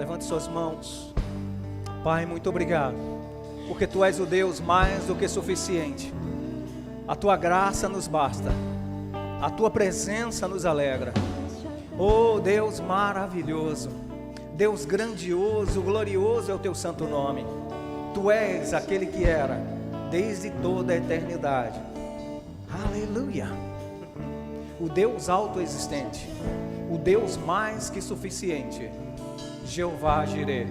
Levante suas mãos. Pai, muito obrigado, porque Tu és o Deus mais do que suficiente. A Tua graça nos basta, a Tua presença nos alegra. Oh Deus maravilhoso, Deus grandioso, glorioso é o Teu santo nome. Tu és aquele que era desde toda a eternidade. Aleluia. O Deus autoexistente, o Deus mais que suficiente, Jeová Jireh,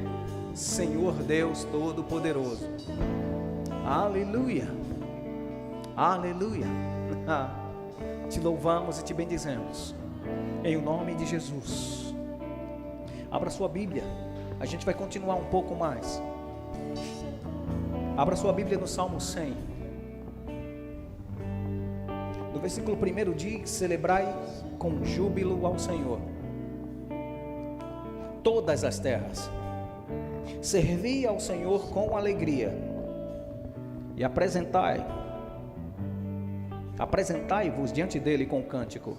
Senhor Deus Todo-Poderoso. Aleluia, aleluia. Te louvamos e te bendizemos, em nome de Jesus. Abra sua Bíblia, a gente vai continuar um pouco mais. Abra sua Bíblia no Salmo 100. No versículo 1 diz: celebrai com júbilo ao Senhor todas as terras, servi ao Senhor com alegria, e apresentai-vos diante dele com cântico.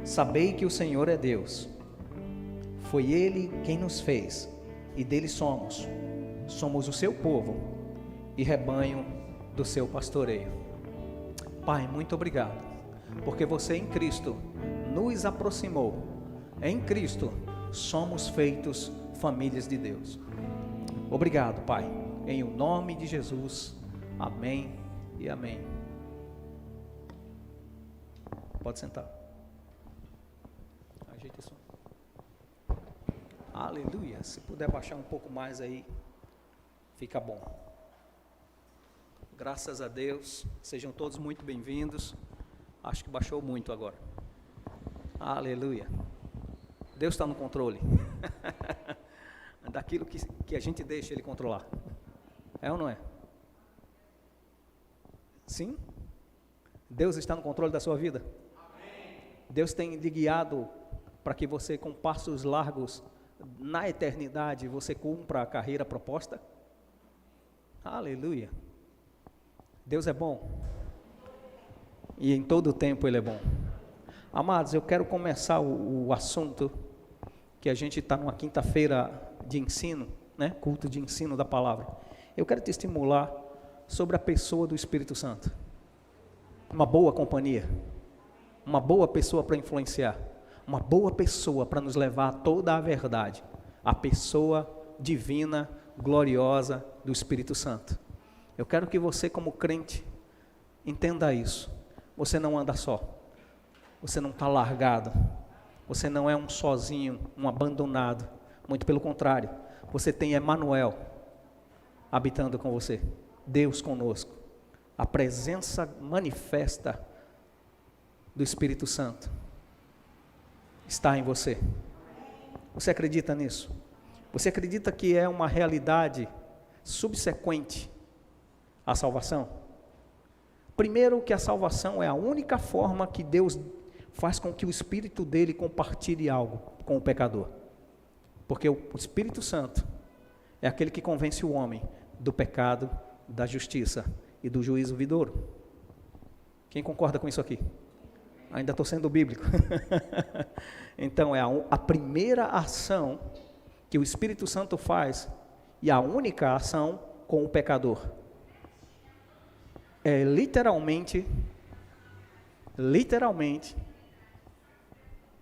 Sabei que o Senhor é Deus, foi Ele quem nos fez, e dele somos o seu povo e rebanho do seu pastoreio. Pai, muito obrigado, porque você em Cristo nos aproximou. Em Cristo somos feitos famílias de Deus. Obrigado, Pai, em o nome de Jesus. Amém e amém. Pode sentar. Ajeita isso. Aleluia. Se puder baixar um pouco mais aí, fica bom. Graças a Deus. Sejam todos muito bem-vindos. Acho que baixou muito agora. Aleluia. Deus está no controle. Daquilo que a gente deixa Ele controlar. É ou não é? Sim? Deus está no controle da sua vida? Amém. Deus tem lhe guiado para que você, com passos largos, na eternidade, você cumpra a carreira proposta? Aleluia. Deus é bom. E em todo o tempo Ele é bom. Amados, eu quero começar o assunto, que a gente está numa quinta-feira de ensino, né? Culto de ensino da palavra. Eu quero te estimular sobre a pessoa do Espírito Santo. Uma boa companhia, uma boa pessoa para influenciar, uma boa pessoa para nos levar a toda a verdade, a pessoa divina, gloriosa do Espírito Santo. Eu quero que você, como crente, entenda isso. Você não anda só, você não está largado, você não é um sozinho, um abandonado, muito pelo contrário, você tem Emanuel habitando com você, Deus conosco, a presença manifesta do Espírito Santo está em você. Você acredita nisso? Você acredita que é uma realidade subsequente à salvação? Primeiro, que a salvação é a única forma que Deus faz com que o Espírito dele compartilhe algo com o pecador. Porque o Espírito Santo é aquele que convence o homem do pecado, da justiça e do juízo vindouro. Quem concorda com isso aqui? Ainda estou sendo bíblico. Então é a primeira ação que o Espírito Santo faz, e a única ação com o pecador. É literalmente,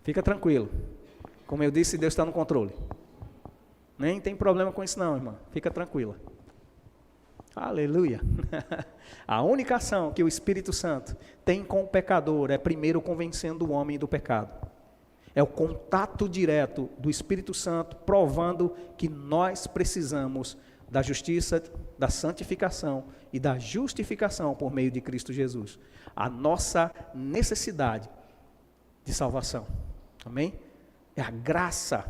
fica tranquilo. Como eu disse, Deus está no controle. Nem tem problema com isso não, irmã. Fica tranquila. Aleluia. A única ação que o Espírito Santo tem com o pecador é primeiro convencendo o homem do pecado. É o contato direto do Espírito Santo provando que nós precisamos da justiça, da santificação e da justificação por meio de Cristo Jesus. A nossa necessidade de salvação. Amém? É a graça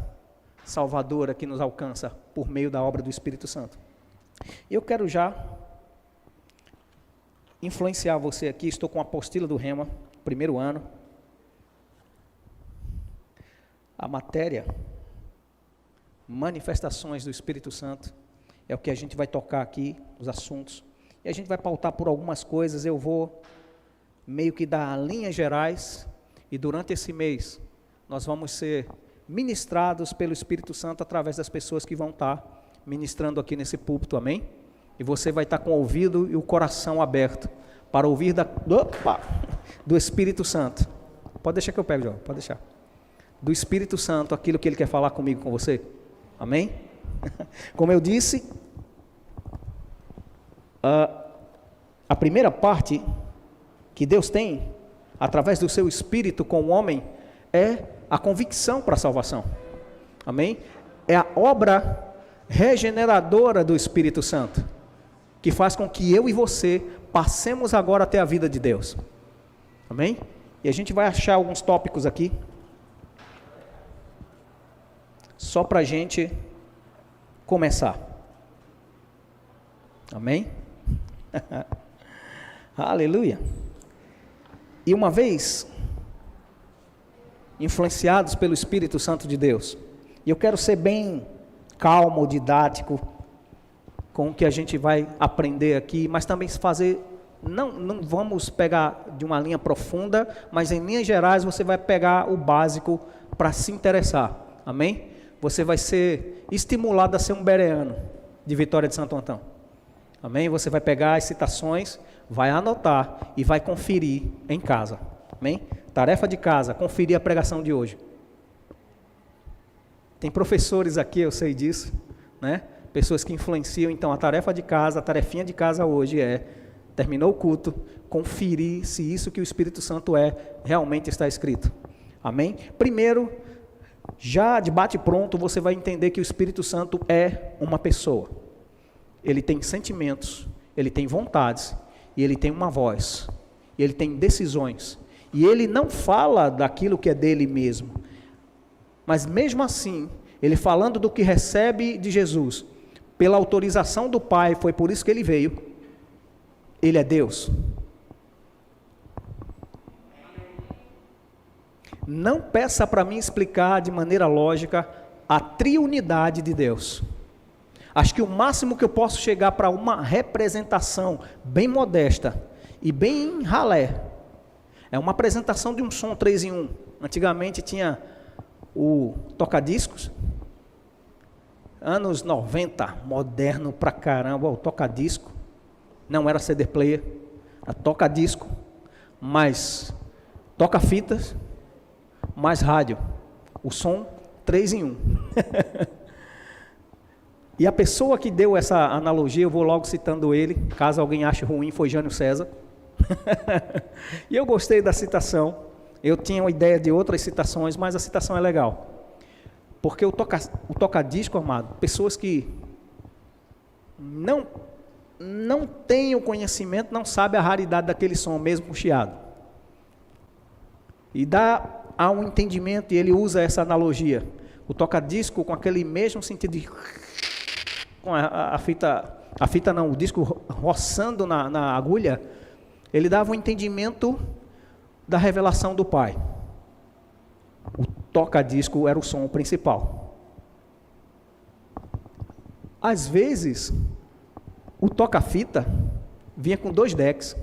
salvadora que nos alcança por meio da obra do Espírito Santo. Eu quero já influenciar você aqui. Estou com a apostila do Rema, primeiro ano. A matéria, manifestações do Espírito Santo, é o que a gente vai tocar aqui, os assuntos. E a gente vai pautar por algumas coisas. Eu vou meio que dar linhas gerais, e durante esse mês nós vamos ser ministrados pelo Espírito Santo através das pessoas que vão estar ministrando aqui nesse púlpito, amém? E você vai estar com o ouvido e o coração aberto para ouvir do Espírito Santo. Pode deixar que eu pego, João, pode deixar. Do Espírito Santo, aquilo que Ele quer falar comigo, com você, amém? Como eu disse, a primeira parte que Deus tem, através do seu Espírito com o homem, é a convicção para a salvação, amém? É a obra regeneradora do Espírito Santo, que faz com que eu e você passemos agora até a vida de Deus, amém? E a gente vai achar alguns tópicos aqui, só para a gente começar, amém? Aleluia. E uma vez influenciados pelo Espírito Santo de Deus, e eu quero ser bem calmo, didático, com o que a gente vai aprender aqui, mas também fazer, não vamos pegar de uma linha profunda, mas em linhas gerais você vai pegar o básico para se interessar, amém? Você vai ser estimulado a ser um bereano de Vitória de Santo Antão, amém? Você vai pegar as citações, vai anotar e vai conferir em casa, amém? Tarefa de casa, conferir a pregação de hoje. Tem professores aqui, eu sei disso, né? Pessoas que influenciam, então a tarefa de casa, a tarefinha de casa hoje é, terminou o culto, conferir se isso que o Espírito Santo realmente está escrito, amém? Primeiro, já de bate pronto, você vai entender que o Espírito Santo é uma pessoa. Ele tem sentimentos, ele tem vontades, e ele tem uma voz, e ele tem decisões, e ele não fala daquilo que é dele mesmo, mas mesmo assim, ele falando do que recebe de Jesus, pela autorização do Pai, foi por isso que ele veio, ele é Deus. Não peça para mim explicar de maneira lógica a triunidade de Deus. Acho que o máximo que eu posso chegar para uma representação bem modesta e bem ralé, é uma apresentação de um som 3 em 1. Antigamente tinha o toca-discos, anos 90, moderno pra caramba, o toca-disco, não era CD player, era toca-disco, mais toca-fitas, mais rádio, o som 3 em 1. E a pessoa que deu essa analogia, eu vou logo citando ele, caso alguém ache ruim, foi Jânio César. E eu gostei da citação, eu tinha uma ideia de outras citações, mas a citação é legal. Porque o toca-disco, amado, pessoas que não têm o conhecimento, não sabem a raridade daquele som, mesmo com chiado. E há um entendimento, e ele usa essa analogia. O toca-disco com aquele mesmo sentido de... com a fita não, o disco roçando na agulha, ele dava um entendimento da revelação do Pai. O toca-disco era o som principal. Às vezes, o toca-fita vinha com 2 decks.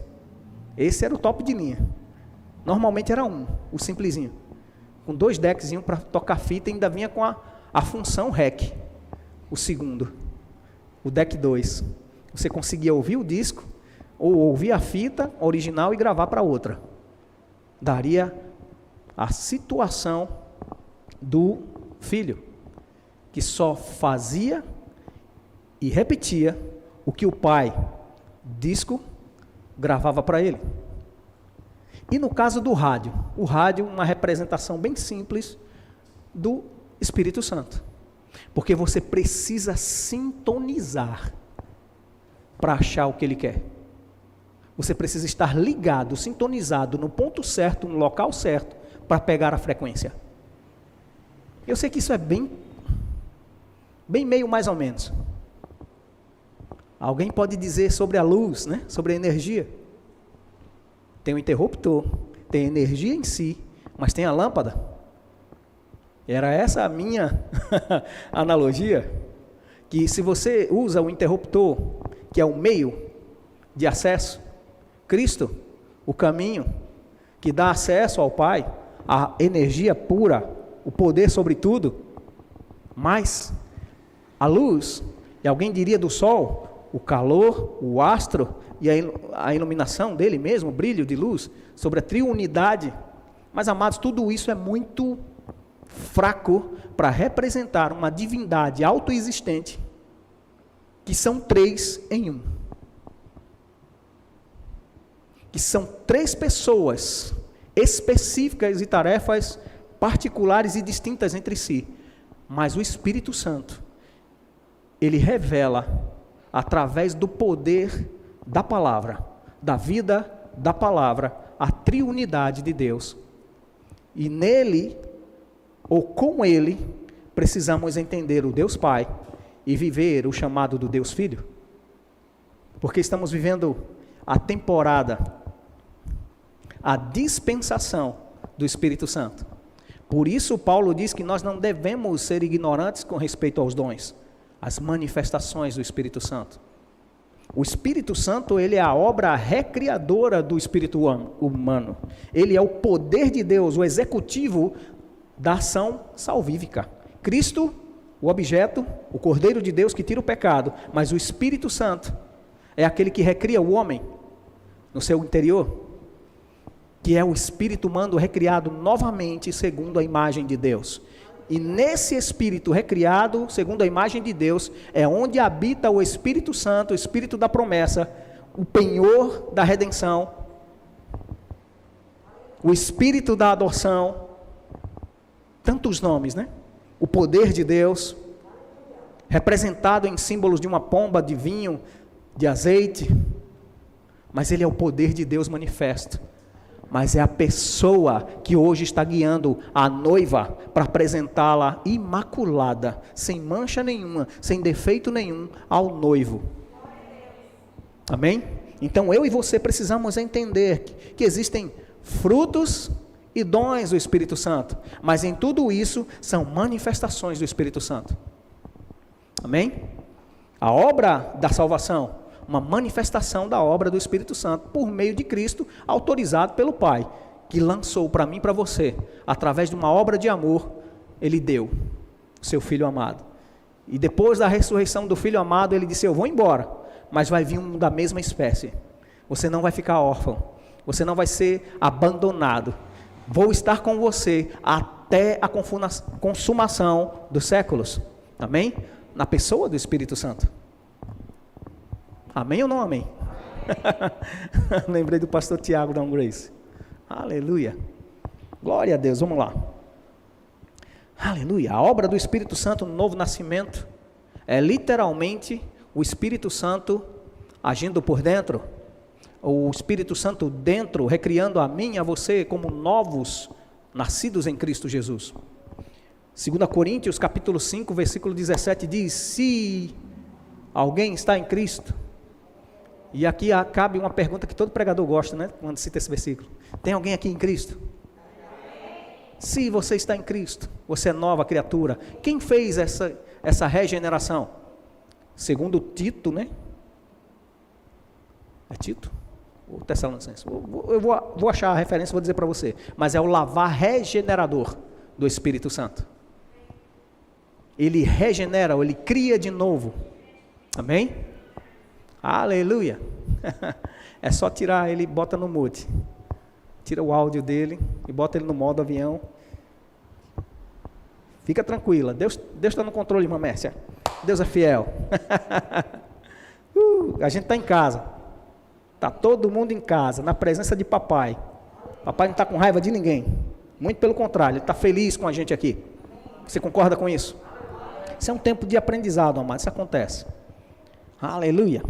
Esse era o top de linha. Normalmente era o simplesinho. Com 2 deckzinhos para tocar fita, ainda vinha com a função REC. O segundo. O deck 2. Você conseguia ouvir o disco, ou ouvir a fita original e gravar para outra. Daria a situação do filho, que só fazia e repetia o que o pai, disco, gravava para ele. E no caso do rádio, o rádio, uma representação bem simples do Espírito Santo. Porque você precisa sintonizar para achar o que ele quer. Você precisa estar ligado, sintonizado no ponto certo, no local certo, para pegar a frequência. Eu sei que isso é bem meio mais ou menos. Alguém pode dizer sobre a luz, né? Sobre a energia. Tem o interruptor, tem a energia em si, mas tem a lâmpada. Era essa a minha analogia, que se você usa o interruptor, que é o meio de acesso, Cristo, o caminho que dá acesso ao Pai, a energia pura, o poder sobre tudo, mas a luz, e alguém diria do sol, o calor, o astro e a iluminação dele mesmo, o brilho de luz, sobre a triunidade. Mas, amados, tudo isso é muito fraco para representar uma divindade autoexistente, que são 3 em 1. Que são 3 pessoas específicas e tarefas particulares e distintas entre si. Mas o Espírito Santo, ele revela através do poder da palavra, da vida da palavra, a triunidade de Deus. E nele, ou com ele, precisamos entender o Deus Pai e viver o chamado do Deus Filho. Porque estamos vivendo a temporada, a dispensação do Espírito Santo. Por isso Paulo diz que nós não devemos ser ignorantes com respeito aos dons, as manifestações do Espírito Santo. O Espírito Santo, ele é a obra recriadora do espírito humano. Ele é o poder de Deus, o executivo da ação salvífica. Cristo, o objeto, o Cordeiro de Deus que tira o pecado, mas o Espírito Santo é aquele que recria o homem no seu interior, que é o espírito humano recriado novamente segundo a imagem de Deus. E nesse espírito recriado segundo a imagem de Deus é onde habita o Espírito Santo, o Espírito da promessa, o penhor da redenção, o Espírito da adoção, tantos nomes, né? O poder de Deus, representado em símbolos de uma pomba, de vinho, de azeite, mas ele é o poder de Deus manifesto. Mas é a pessoa que hoje está guiando a noiva para apresentá-la imaculada, sem mancha nenhuma, sem defeito nenhum, ao noivo. Amém? Então eu e você precisamos entender que existem frutos e dons do Espírito Santo, mas em tudo isso são manifestações do Espírito Santo. Amém? A obra da salvação, uma manifestação da obra do Espírito Santo, por meio de Cristo, autorizado pelo Pai, que lançou para mim e para você, através de uma obra de amor, Ele deu o seu Filho amado. E depois da ressurreição do Filho amado, Ele disse: eu vou embora, mas vai vir um da mesma espécie. Você não vai ficar órfão, você não vai ser abandonado. Vou estar com você até a consumação dos séculos. Amém? Na pessoa do Espírito Santo. Amém ou não amém? Lembrei do pastor Tiago da Grace. Aleluia. Glória a Deus, vamos lá. Aleluia. A obra do Espírito Santo no novo nascimento é literalmente o Espírito Santo agindo por dentro. O Espírito Santo dentro, recriando a mim e a você como novos nascidos em Cristo Jesus. 2 Coríntios capítulo 5, versículo 17 diz: se alguém está em Cristo. E aqui cabe uma pergunta que todo pregador gosta, né? Quando cita esse versículo. Tem alguém aqui em Cristo? Se você está em Cristo, você é nova criatura. Quem fez essa regeneração? Segundo Tito, né? É Tito? Ou Tessalonicenses? Eu vou achar a referência e vou dizer para você. Mas é o lavar regenerador do Espírito Santo. Ele regenera, ou ele cria de novo. Amém? Aleluia. É só tirar ele e bota no mute. Tira o áudio dele e bota ele no modo avião. Fica tranquila. Deus está no controle, irmã Mércia. Deus é fiel. A gente está em casa. Está todo mundo em casa, na presença de papai. Papai não está com raiva de ninguém. Muito pelo contrário, ele está feliz com a gente aqui. Você concorda com isso? Isso é um tempo de aprendizado, amado. Isso acontece. Aleluia.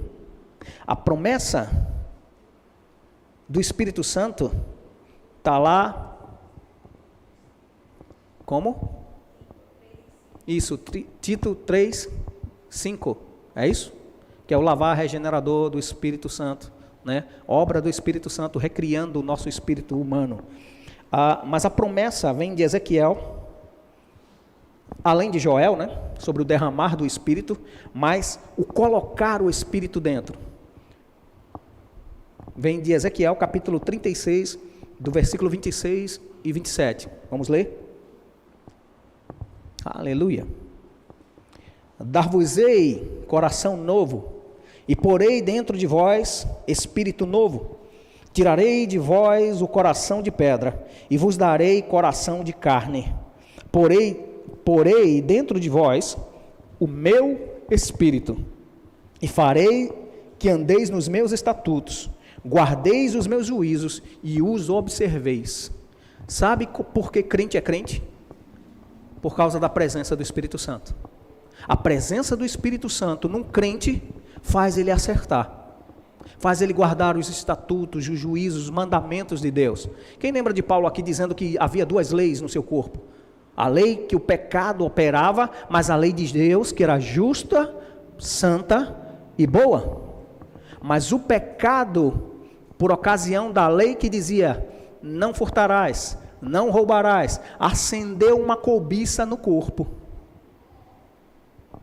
A promessa do Espírito Santo está lá. Como? Isso, Tito 3, 5. É isso? Que é o lavar regenerador do Espírito Santo, né? Obra do Espírito Santo recriando o nosso espírito humano. Mas a promessa vem de Ezequiel, além de Joel, né? Sobre o derramar do Espírito, mas o colocar o Espírito dentro. Vem de Ezequiel, capítulo 36, do versículo 26 e 27. Vamos ler? Aleluia. Dar-vos-ei coração novo, e porei dentro de vós espírito novo. Tirarei de vós o coração de pedra, e vos darei coração de carne. Porei dentro de vós o meu espírito, e farei que andeis nos meus estatutos, guardeis os meus juízos e os observeis. Sabe por que crente é crente? Por causa da presença do Espírito Santo. A presença do Espírito Santo num crente faz ele acertar, faz ele guardar os estatutos, os juízos, os mandamentos de Deus. Quem lembra de Paulo aqui dizendo que havia duas leis no seu corpo? A lei que o pecado operava, mas a lei de Deus que era justa, santa e boa. Mas o pecado, por ocasião da lei que dizia, não furtarás, não roubarás, acendeu uma cobiça no corpo.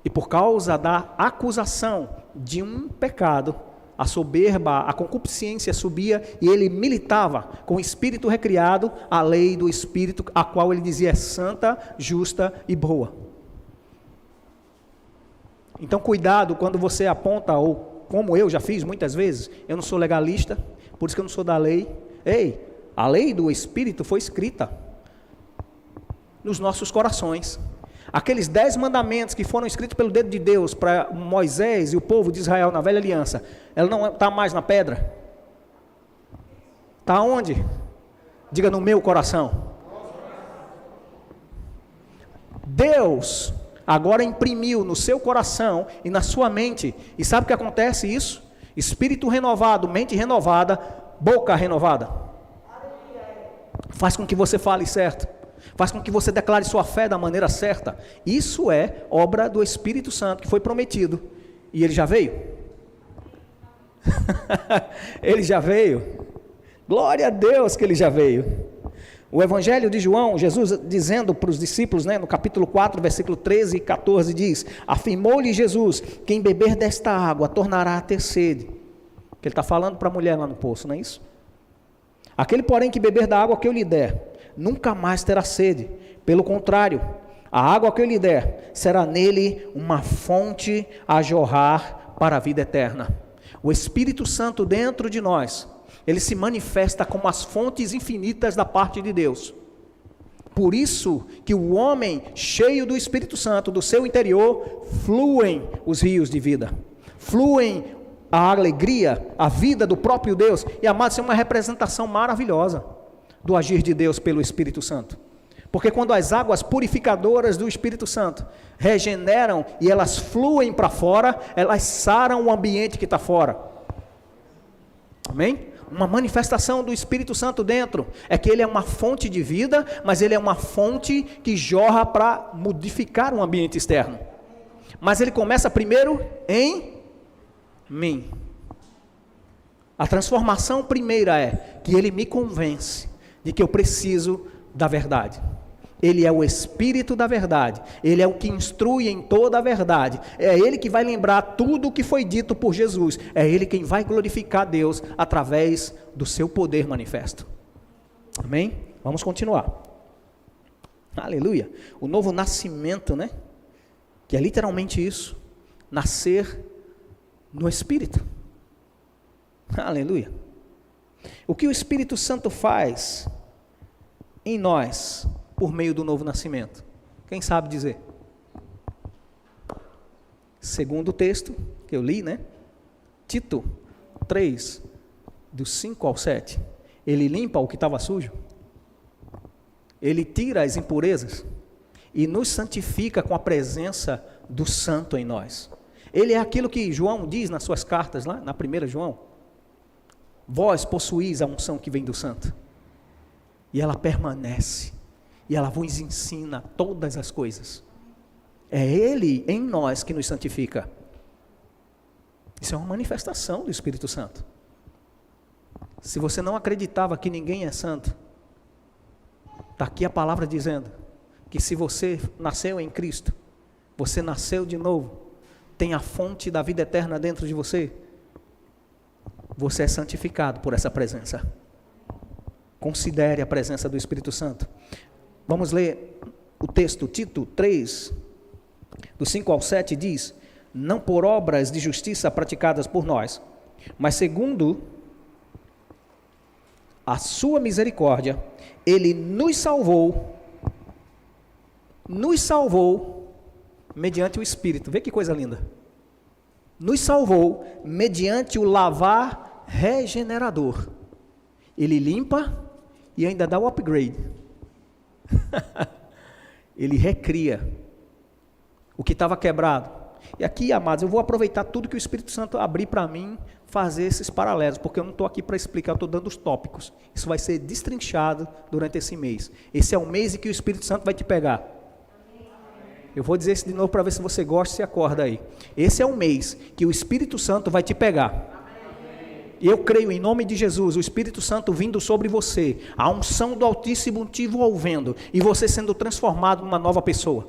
E por causa da acusação de um pecado, a soberba, a concupiscência subia e ele militava com o espírito recriado, a lei do espírito, a qual ele dizia é santa, justa e boa. Então cuidado quando você aponta, ou como eu já fiz muitas vezes, eu não sou legalista, por isso que eu não sou da lei. Ei, a lei do Espírito foi escrita nos nossos corações. Aqueles 10 mandamentos que foram escritos pelo dedo de Deus para Moisés e o povo de Israel na velha aliança, ela não está mais na pedra? Está onde? Diga, no meu coração. Deus agora imprimiu no seu coração e na sua mente, e sabe o que acontece isso? Espírito renovado, mente renovada, boca renovada. Faz com que você fale certo, faz com que você declare sua fé da maneira certa. Isso é obra do Espírito Santo que foi prometido, e ele já veio. Ele já veio, glória a Deus que ele já veio. O Evangelho de João, Jesus dizendo para os discípulos, no capítulo 4, versículo 13 e 14, diz: afirmou-lhe Jesus, quem beber desta água tornará a ter sede. Que ele está falando para a mulher lá no poço, não é isso? Aquele, porém, que beber da água que eu lhe der, nunca mais terá sede. Pelo contrário, a água que eu lhe der, será nele uma fonte a jorrar para a vida eterna. O Espírito Santo dentro de nós, ele se manifesta como as fontes infinitas da parte de Deus. Por isso que o homem cheio do Espírito Santo, do seu interior, fluem os rios de vida, fluem a alegria, a vida do próprio Deus. E, amados, isso é uma representação maravilhosa do agir de Deus pelo Espírito Santo. Porque quando as águas purificadoras do Espírito Santo regeneram e elas fluem para fora, elas saram o ambiente que está fora. Amém? Uma manifestação do Espírito Santo dentro, é que ele é uma fonte de vida, mas ele é uma fonte que jorra para modificar o ambiente externo. Mas ele começa primeiro em mim. A transformação primeira é que ele me convence de que eu preciso da verdade. Ele é o Espírito da verdade, ele é o que instrui em toda a verdade, é ele que vai lembrar tudo o que foi dito por Jesus, é ele quem vai glorificar Deus através do seu poder manifesto. Amém? Vamos continuar. Aleluia. O novo nascimento, que é literalmente isso, nascer no Espírito. Aleluia. O que o Espírito Santo faz em nós por meio do novo nascimento? Quem sabe dizer? Segundo o texto que eu li, Tito 3, do 5 ao 7, ele limpa o que estava sujo, ele tira as impurezas e nos santifica com a presença do Santo em nós. Ele é aquilo que João diz nas suas cartas, lá na 1 João: vós possuís a unção que vem do Santo, e ela permanece, e ela vos ensina todas as coisas. É ele em nós que nos santifica. Isso é uma manifestação do Espírito Santo. Se você não acreditava que ninguém é santo, está aqui a palavra dizendo que se você nasceu em Cristo, você nasceu de novo, tem a fonte da vida eterna dentro de você, você é santificado por essa presença. Considere a presença do Espírito Santo. Vamos ler o texto, Tito 3, do 5 ao 7, diz: não por obras de justiça praticadas por nós, mas segundo a sua misericórdia, ele nos salvou mediante o Espírito. Vê que coisa linda. Nos salvou mediante o lavar regenerador. Ele limpa e ainda dá o upgrade. Ele recria o que estava quebrado. E aqui, amados, eu vou aproveitar tudo que o Espírito Santo abrir para mim, fazer esses paralelos, porque eu não estou aqui para explicar, eu estou dando os tópicos. Isso vai ser destrinchado durante esse mês. Esse é o mês em que o Espírito Santo vai te pegar. Eu vou dizer isso de novo para ver se você gosta e se acorda aí. Esse é o mês que o Espírito Santo vai te pegar. E eu creio em nome de Jesus, o Espírito Santo vindo sobre você, a unção do Altíssimo te envolvendo, e você sendo transformado numa nova pessoa.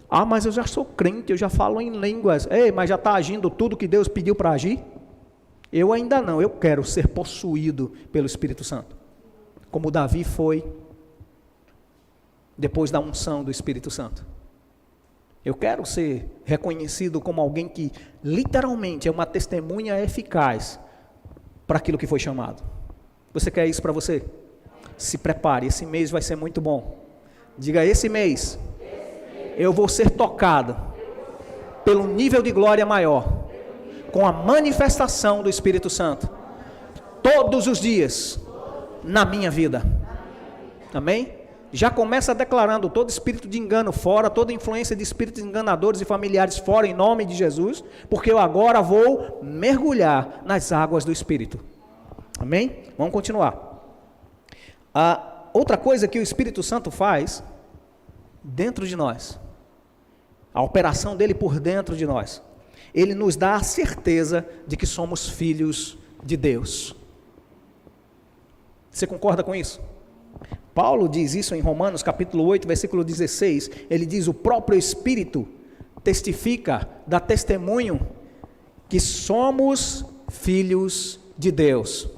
Ah, mas eu já sou crente, eu já falo em línguas. Ei, mas já está agindo tudo que Deus pediu para agir? Eu ainda não, eu quero ser possuído pelo Espírito Santo. Como Davi foi, depois da unção do Espírito Santo. Eu quero ser reconhecido como alguém que literalmente é uma testemunha eficaz para aquilo que foi chamado. Você quer isso para você? Se prepare, esse mês vai ser muito bom. Diga, esse mês eu vou ser tocado pelo nível de glória maior, com a manifestação do Espírito Santo, todos os dias, na minha vida. Amém? Já começa declarando todo espírito de engano fora, toda influência de espíritos enganadores e familiares fora, em nome de Jesus, porque eu agora vou mergulhar nas águas do Espírito. Amém? Vamos continuar. Outra coisa que o Espírito Santo faz dentro de nós, a operação dele por dentro de nós, ele nos dá a certeza de que somos filhos de Deus. Você concorda com isso? Paulo diz isso em Romanos capítulo 8, versículo 16, ele diz: o próprio Espírito testifica, dá testemunho que somos filhos de Deus.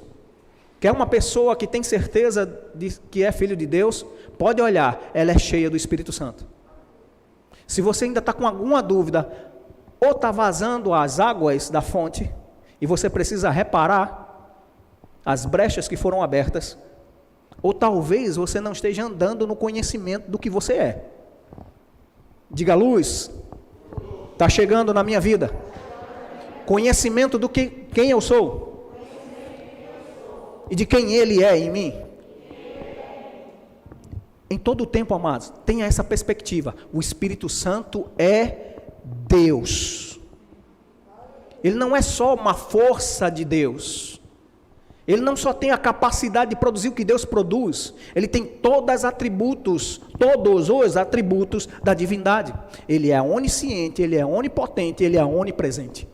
Quer uma pessoa que tem certeza de que é filho de Deus, pode olhar, ela é cheia do Espírito Santo. Se você ainda está com alguma dúvida, ou está vazando as águas da fonte, e você precisa reparar as brechas que foram abertas, ou talvez você não esteja andando no conhecimento do que você é. Diga, luz está chegando na minha vida. Conhecimento do que quem eu sou e de quem Ele é em mim. Em todo o tempo, amados, tenha essa perspectiva. O Espírito Santo é Deus. Ele não é só uma força de Deus. Ele não só tem a capacidade de produzir o que Deus produz, ele tem todos os atributos da divindade. Ele é onisciente, ele é onipotente, ele é onipresente.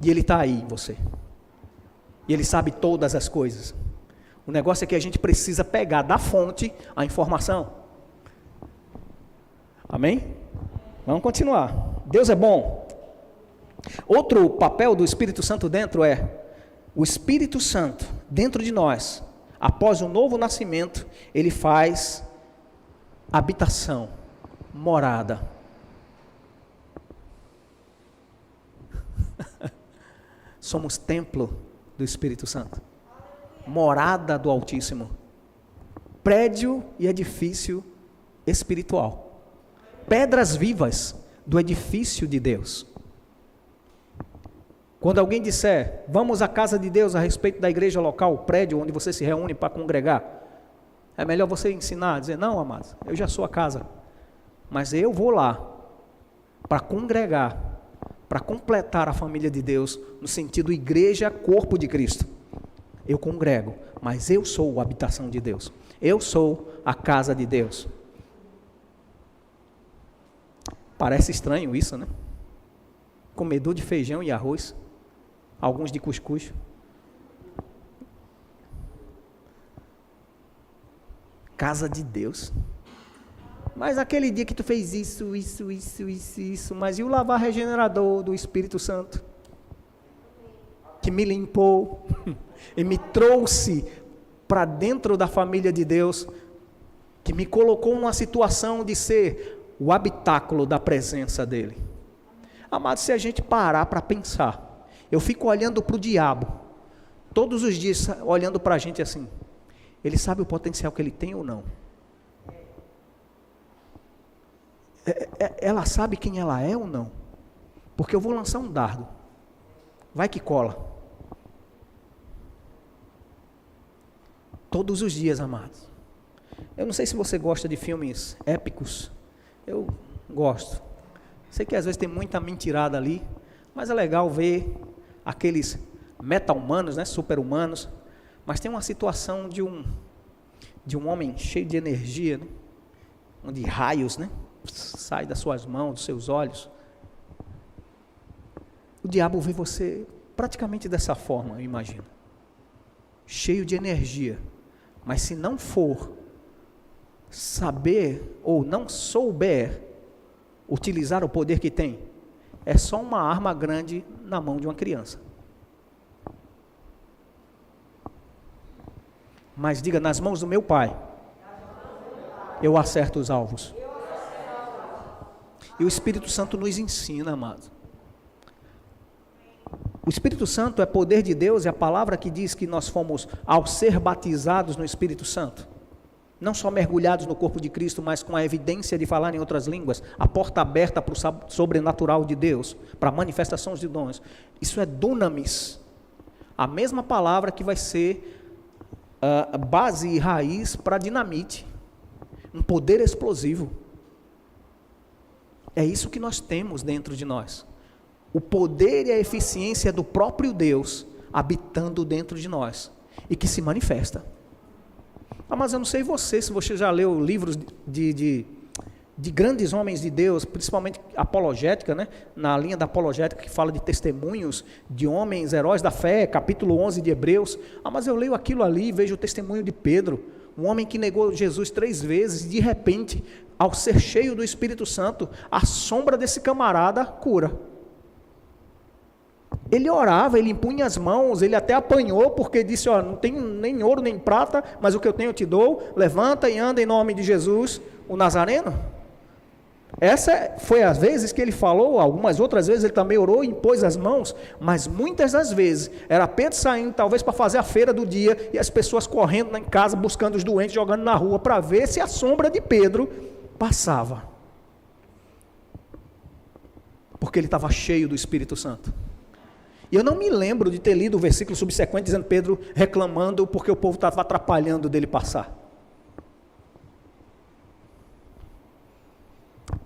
E ele está aí em você. E ele sabe todas as coisas. O negócio é que a gente precisa pegar da fonte a informação. Amém? Vamos continuar. Deus é bom. Outro papel do Espírito Santo dentro é, o Espírito Santo dentro de nós, após o novo nascimento, ele faz habitação, morada. Somos templo do Espírito Santo, morada do Altíssimo, prédio e edifício espiritual, pedras vivas do edifício de Deus. Quando alguém disser, vamos à casa de Deus a respeito da igreja local, o prédio onde você se reúne para congregar, é melhor você ensinar, dizer, não, amados, eu já sou a casa, mas eu vou lá para congregar, para completar a família de Deus, no sentido igreja, corpo de Cristo. Eu congrego, mas eu sou a habitação de Deus, eu sou a casa de Deus. Parece estranho isso, né? Comedor de feijão e arroz, alguns de cuscuz. Casa de Deus. Mas aquele dia que tu fez isso, mas e o lavar regenerador do Espírito Santo? Que me limpou e me trouxe para dentro da família de Deus, que me colocou numa situação de ser o habitáculo da presença dEle. Amado, se a gente parar para pensar, eu fico olhando para o diabo, todos os dias olhando para a gente assim, ele sabe o potencial que ele tem ou não? Ela sabe quem ela é ou não? Porque eu vou lançar um dardo, vai que cola. Todos os dias, amados. Eu não sei se você gosta de filmes épicos, eu gosto. Sei que às vezes tem muita mentirada ali, mas é legal ver aqueles meta-humanos, né, super-humanos, mas tem uma situação de um homem cheio de energia, né, onde raios, né, saem das suas mãos, dos seus olhos. O diabo vê você praticamente dessa forma, eu imagino. Cheio de energia, mas se não for saber ou não souber utilizar o poder que tem, é só uma arma grande na mão de uma criança. Mas diga, nas mãos do meu Pai, eu acerto os alvos. E o Espírito Santo nos ensina, amado. O Espírito Santo é poder de Deus, é a palavra que diz que nós fomos, ao ser batizados no Espírito Santo, não só mergulhados no corpo de Cristo, mas com a evidência de falar em outras línguas, a porta aberta para o sobrenatural de Deus, para manifestações de dons. Isso é dunamis, a mesma palavra que vai ser base e raiz para dinamite, um poder explosivo. É isso que nós temos dentro de nós, o poder e a eficiência do próprio Deus habitando dentro de nós, e que se manifesta. Mas eu não sei se você já leu livros de grandes homens de Deus, principalmente apologética, né? Na linha da apologética que fala de testemunhos de homens, heróis da fé, capítulo 11 de Hebreus. Mas eu leio aquilo ali e vejo o testemunho de Pedro, um homem que negou Jesus 3 vezes, e de repente, ao ser cheio do Espírito Santo, a sombra desse camarada cura. Ele orava, ele impunha as mãos, ele até apanhou, porque disse, não tenho nem ouro nem prata, mas o que eu tenho eu te dou, levanta e anda em nome de Jesus, o Nazareno. Essa foi as vezes que ele falou, algumas outras vezes ele também orou e impôs as mãos, mas muitas das vezes, era Pedro saindo talvez para fazer a feira do dia, e as pessoas correndo em casa, buscando os doentes, jogando na rua, para ver se a sombra de Pedro passava. Porque ele estava cheio do Espírito Santo. E eu não me lembro de ter lido o versículo subsequente dizendo Pedro reclamando porque o povo estava atrapalhando dele passar.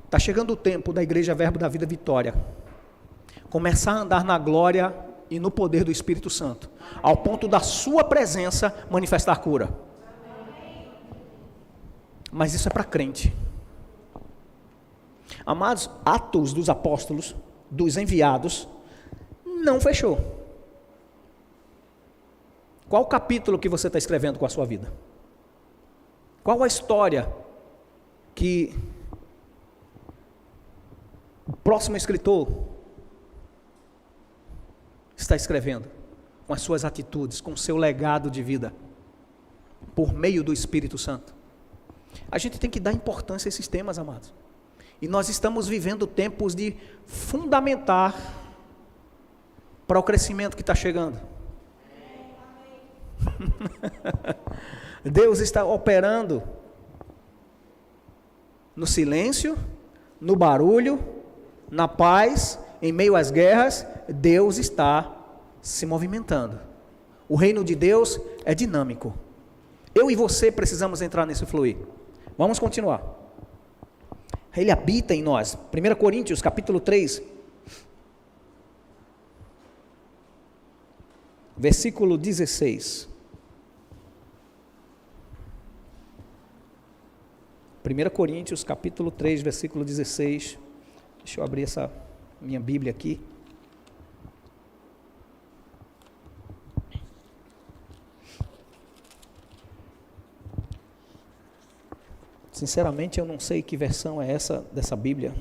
Está chegando o tempo da Igreja Verbo da Vida Vitória começar a andar na glória e no poder do Espírito Santo, ao ponto da sua presença manifestar cura. Mas isso é para crente. Amados, Atos dos Apóstolos, dos enviados, não fechou. Qual o capítulo que você está escrevendo com a sua vida? Qual a história que o próximo escritor está escrevendo? Com as suas atitudes, com o seu legado de vida, por meio do Espírito Santo. A gente tem que dar importância a esses temas, amados. E nós estamos vivendo tempos de fundamentar para o crescimento que está chegando. Deus está operando no silêncio, no barulho, na paz, em meio às guerras. Deus está se movimentando. O reino de Deus é dinâmico. Eu e você precisamos entrar nesse fluir. Vamos continuar. Ele habita em nós. 1 Coríntios capítulo 3, versículo 16. 1 Coríntios capítulo 3, versículo 16. Deixa eu abrir essa minha Bíblia aqui. Sinceramente, eu não sei que versão é essa dessa Bíblia,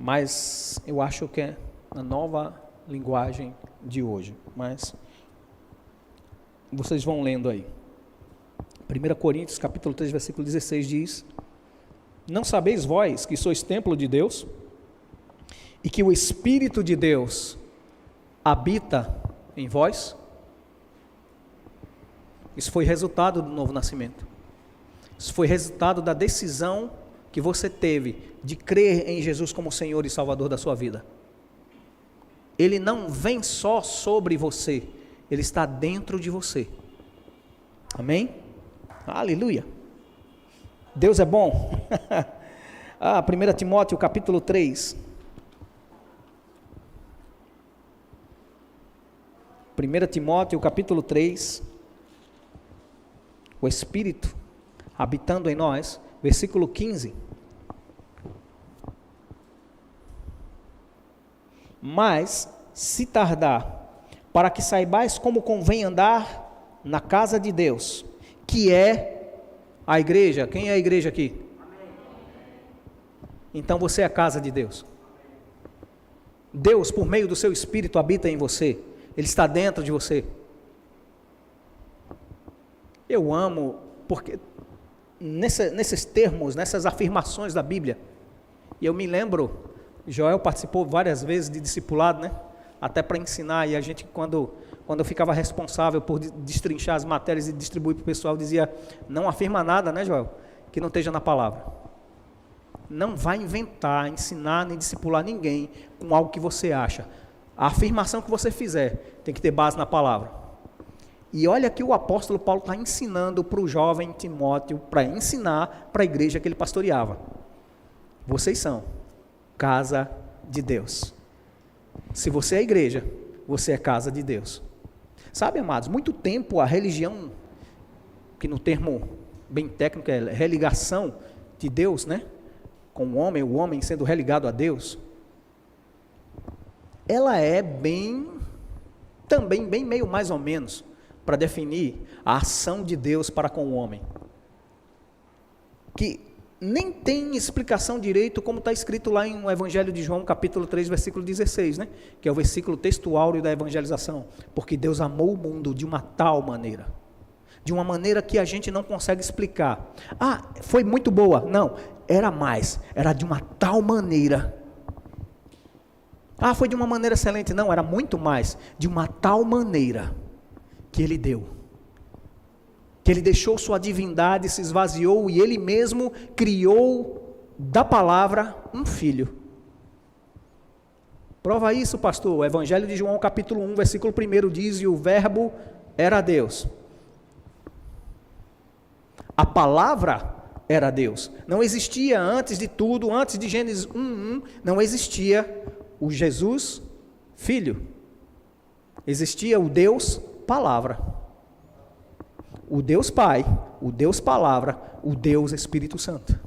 mas eu acho que é a nova linguagem de hoje. Mas vocês vão lendo aí. 1 Coríntios capítulo 3, versículo 16 diz: não sabeis vós que sois templo de Deus e que o Espírito de Deus habita em vós? Isso foi resultado do novo nascimento. Isso foi resultado da decisão que você teve de crer em Jesus como Senhor e Salvador da sua vida. Ele não vem só sobre você, Ele está dentro de você. Amém? Aleluia! Deus é bom. 1 Timóteo capítulo 3. 1 Timóteo capítulo 3. O Espírito habitando em nós, versículo 15. Mas, se tardar, para que saibais como convém andar na casa de Deus, que é a igreja. Quem é a igreja aqui? Então você é a casa de Deus. Deus, por meio do seu Espírito, habita em você. Ele está dentro de você. Eu amo, porque nesses termos, nessas afirmações da Bíblia, e eu me lembro, Joel participou várias vezes de discipulado, né? Até para ensinar, e a gente, quando eu ficava responsável por destrinchar as matérias e distribuir para o pessoal, dizia: não afirma nada, né, Joel, que não esteja na palavra. Não vai inventar, ensinar, nem discipular ninguém com algo que você acha. A afirmação que você fizer tem que ter base na palavra. E olha que o apóstolo Paulo está ensinando para o jovem Timóteo, para ensinar para a igreja que ele pastoreava. Vocês são casa de Deus. Se você é igreja, você é casa de Deus. Sabe, amados, muito tempo a religião, que no termo bem técnico é religação de Deus, né? Com o homem sendo religado a Deus, ela é também bem meio mais ou menos, para definir a ação de Deus para com o homem, que nem tem explicação direito, como está escrito lá em o Evangelho de João, capítulo 3, versículo 16, né? Que é o versículo textual da evangelização, porque Deus amou o mundo de uma tal maneira, de uma maneira que a gente não consegue explicar. Foi muito boa, não, era de uma tal maneira. Foi de uma maneira excelente, não, era muito mais, de uma tal maneira, que Ele deu, que Ele deixou sua divindade, se esvaziou e Ele mesmo criou da palavra um filho. Prova isso, pastor. O Evangelho de João capítulo 1, versículo 1 diz: e o verbo era Deus. A palavra era Deus. Não existia antes de tudo, antes de Gênesis 1:1, não existia o Jesus Filho. Existia o Deus Palavra, o Deus Pai, o Deus Palavra, o Deus Espírito Santo.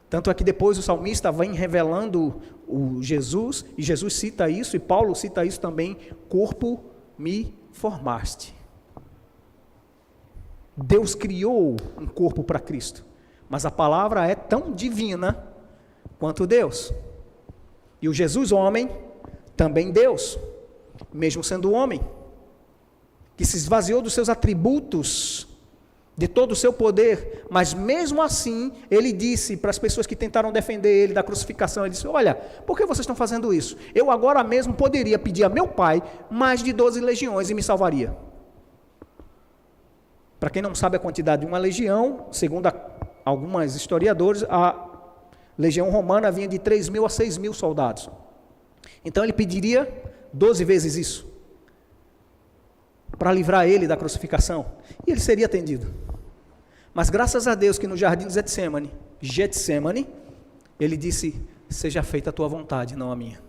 Tanto é que depois o salmista vem revelando o Jesus, e Jesus cita isso, e Paulo cita isso também: corpo me formaste. Deus criou um corpo para Cristo, mas a palavra é tão divina quanto Deus. E o Jesus homem, também Deus, mesmo sendo homem, que se esvaziou dos seus atributos, de todo o seu poder, mas mesmo assim, ele disse para as pessoas que tentaram defender ele da crucificação, ele disse: olha, por que vocês estão fazendo isso? Eu agora mesmo poderia pedir a meu pai mais de 12 legiões e me salvaria. Para quem não sabe a quantidade de uma legião, segundo alguns historiadores, a legião romana vinha de 3.000 a 6.000 soldados. Então ele pediria 12 vezes isso, para livrar ele da crucificação, e ele seria atendido. Mas graças a Deus que no jardim de Getsemane, ele disse: seja feita a tua vontade, não a minha.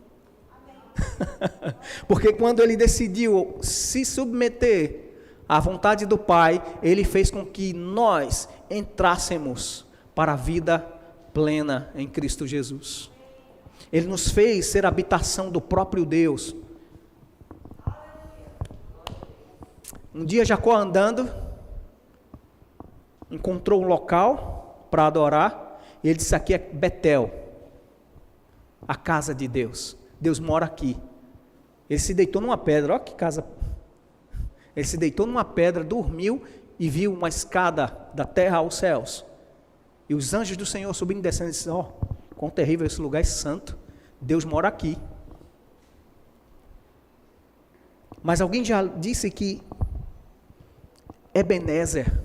Porque quando ele decidiu se submeter à vontade do Pai, ele fez com que nós entrássemos para a vida plena em Cristo Jesus. Ele nos fez ser habitação do próprio Deus. Um dia Jacó andando, encontrou um local para adorar, e ele disse: aqui é Betel, a casa de Deus. Deus mora aqui. Ele se deitou numa pedra. Olha que casa Ele se deitou numa pedra, dormiu e viu uma escada da terra aos céus. E os anjos do Senhor subindo e descendo, e disse: ó, quão terrível esse lugar, é santo, Deus mora aqui. Mas alguém já disse que Ebenezer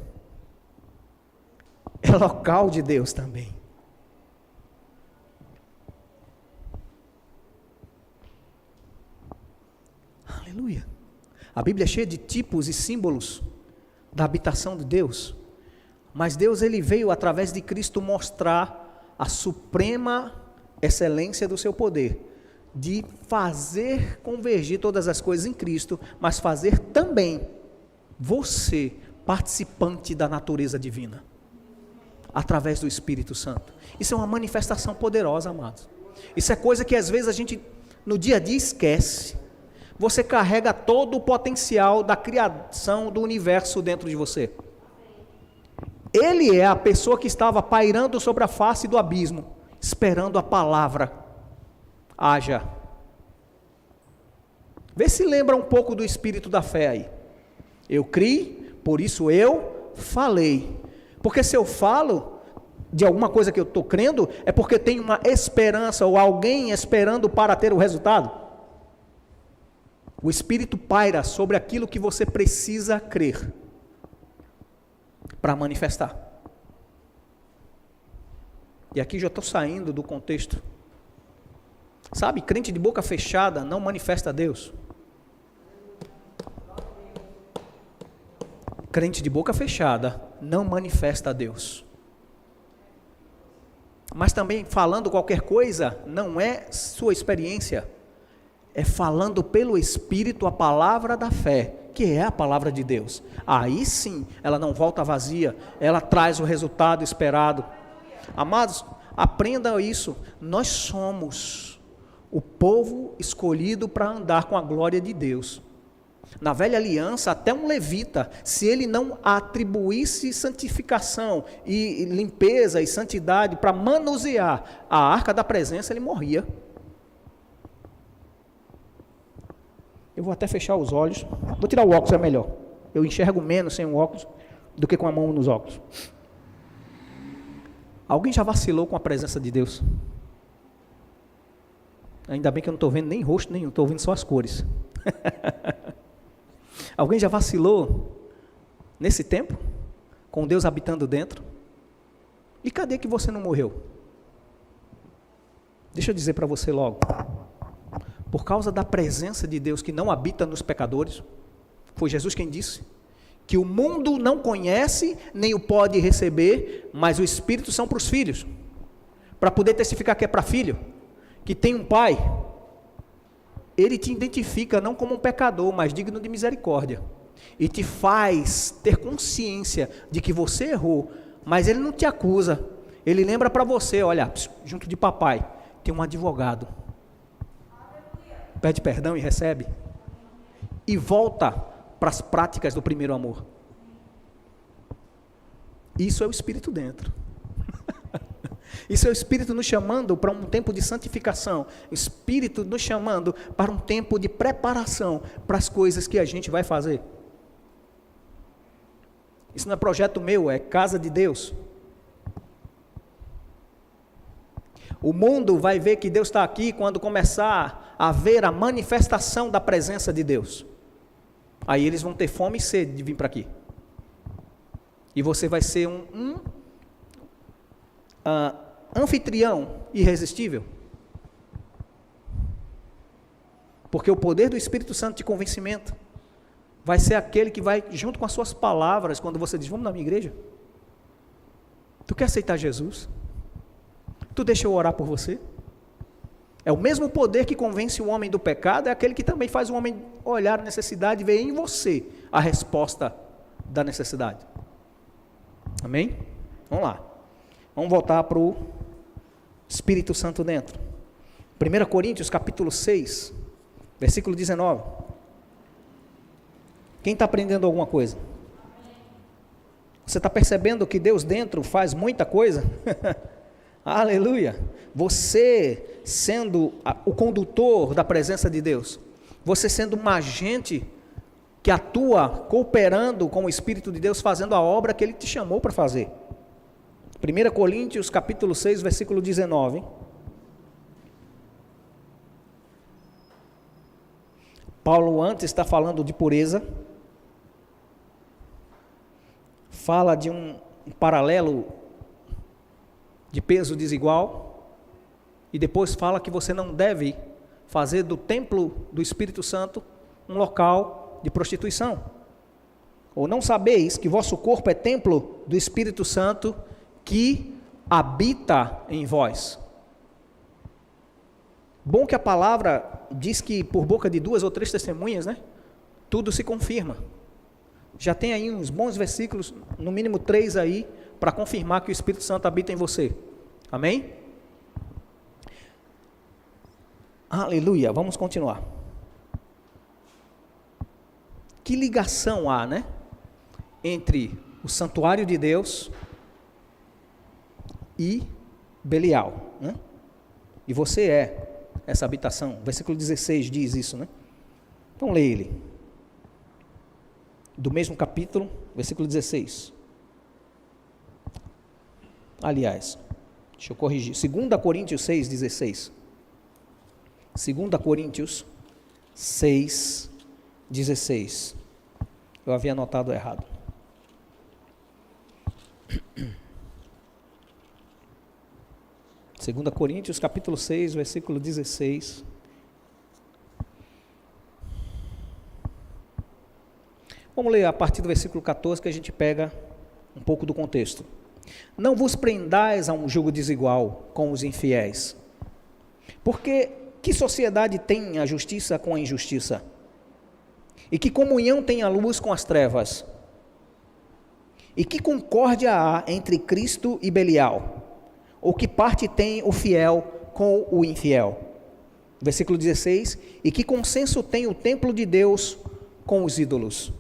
é local de Deus também. Aleluia. A Bíblia é cheia de tipos e símbolos da habitação de Deus. Mas Deus, ele veio através de Cristo mostrar a suprema excelência do seu poder, de fazer convergir todas as coisas em Cristo, mas fazer também você participante da natureza divina, através do Espírito Santo. Isso é uma manifestação poderosa, amados. Isso é coisa que às vezes a gente no dia a dia esquece. Você carrega todo o potencial da criação do universo dentro de você. Ele é a pessoa que estava pairando sobre a face do abismo, esperando a palavra. Haja. Vê se lembra um pouco do espírito da fé aí. Eu criei, por isso eu falei. Porque se eu falo de alguma coisa que eu estou crendo, é porque tem uma esperança, ou alguém esperando para ter o resultado. O Espírito paira sobre aquilo que você precisa crer para manifestar. E aqui já estou saindo do contexto. Sabe, crente de boca fechada não manifesta a Deus. Crente de boca fechada não manifesta a Deus. Mas também falando qualquer coisa não é sua experiência. É falando pelo Espírito a palavra da fé, que é a palavra de Deus. Aí sim, ela não volta vazia, ela traz o resultado esperado. Amados, aprendam isso. Nós somos o povo escolhido para andar com a glória de Deus. Na velha aliança, até um levita, se ele não atribuísse santificação e limpeza e santidade para manusear a arca da presença, ele morria. Eu vou até fechar os olhos. Vou tirar o óculos, é melhor. Eu enxergo menos sem o óculos do que com a mão nos óculos. Alguém já vacilou com a presença de Deus? Ainda bem que eu não estou vendo nem rosto nenhum, estou ouvindo só as cores. Alguém já vacilou nesse tempo? Com Deus habitando dentro? E cadê que você não morreu? Deixa eu dizer para você logo. Por causa da presença de Deus que não habita nos pecadores, foi Jesus quem disse, que o mundo não conhece, nem o pode receber, mas o Espírito são para os filhos, para poder testificar que é para filho, que tem um pai. Ele te identifica não como um pecador, mas digno de misericórdia, e te faz ter consciência de que você errou, mas ele não te acusa, ele lembra para você, olha, junto de papai, tem um advogado, pede perdão e recebe, e volta para as práticas do primeiro amor. Isso é o Espírito dentro. Isso é o Espírito nos chamando para um tempo de santificação, o Espírito nos chamando para um tempo de preparação para as coisas que a gente vai fazer. Isso não é projeto meu, é casa de Deus. O mundo vai ver que Deus está aqui quando começar a ver a manifestação da presença de Deus. Aí eles vão ter fome e sede de vir para aqui. E você vai ser um anfitrião irresistível. Porque o poder do Espírito Santo de convencimento vai ser aquele que vai junto com as suas palavras, quando você diz, vamos na minha igreja? Tu quer aceitar Jesus? Tu deixa eu orar por você? É o mesmo poder que convence o homem do pecado, é aquele que também faz o homem olhar a necessidade e ver em você a resposta da necessidade. Amém? Vamos lá. Vamos voltar para o Espírito Santo dentro. 1 Coríntios capítulo 6, versículo 19. Quem está aprendendo alguma coisa? Você está percebendo que Deus dentro faz muita coisa? Aleluia! Você sendo o condutor da presença de Deus, você sendo um agente que atua cooperando com o Espírito de Deus, fazendo a obra que Ele te chamou para fazer. 1 Coríntios capítulo 6, versículo 19. Paulo antes está falando de pureza, fala de um paralelo de peso desigual, e depois fala que você não deve fazer do templo do Espírito Santo um local de prostituição. Ou não sabeis que vosso corpo é templo do Espírito Santo que habita em vós. Bom que a palavra diz que por boca de 2 ou 3 testemunhas, né, tudo se confirma. Já tem aí uns bons versículos, no mínimo 3 aí, para confirmar que o Espírito Santo habita em você. Amém? Aleluia, vamos continuar. Que ligação há, né, entre o santuário de Deus e Belial, né? E você é essa habitação. Versículo 16 diz isso, né? Então leia ele. Do mesmo capítulo, versículo 16. Aliás, deixa eu corrigir. 2 Coríntios 6, 16. 2 Coríntios 6, 16. Eu havia anotado errado. Segunda Coríntios, capítulo 6, versículo 16. Vamos ler a partir do versículo 14, que a gente pega um pouco do contexto. Não vos prendais a um jugo desigual com os infiéis. Porque que sociedade tem a justiça com a injustiça? E que comunhão tem a luz com as trevas? E que concórdia há entre Cristo e Belial? Ou que parte tem o fiel com o infiel? Versículo 16. E que consenso tem o templo de Deus com os ídolos?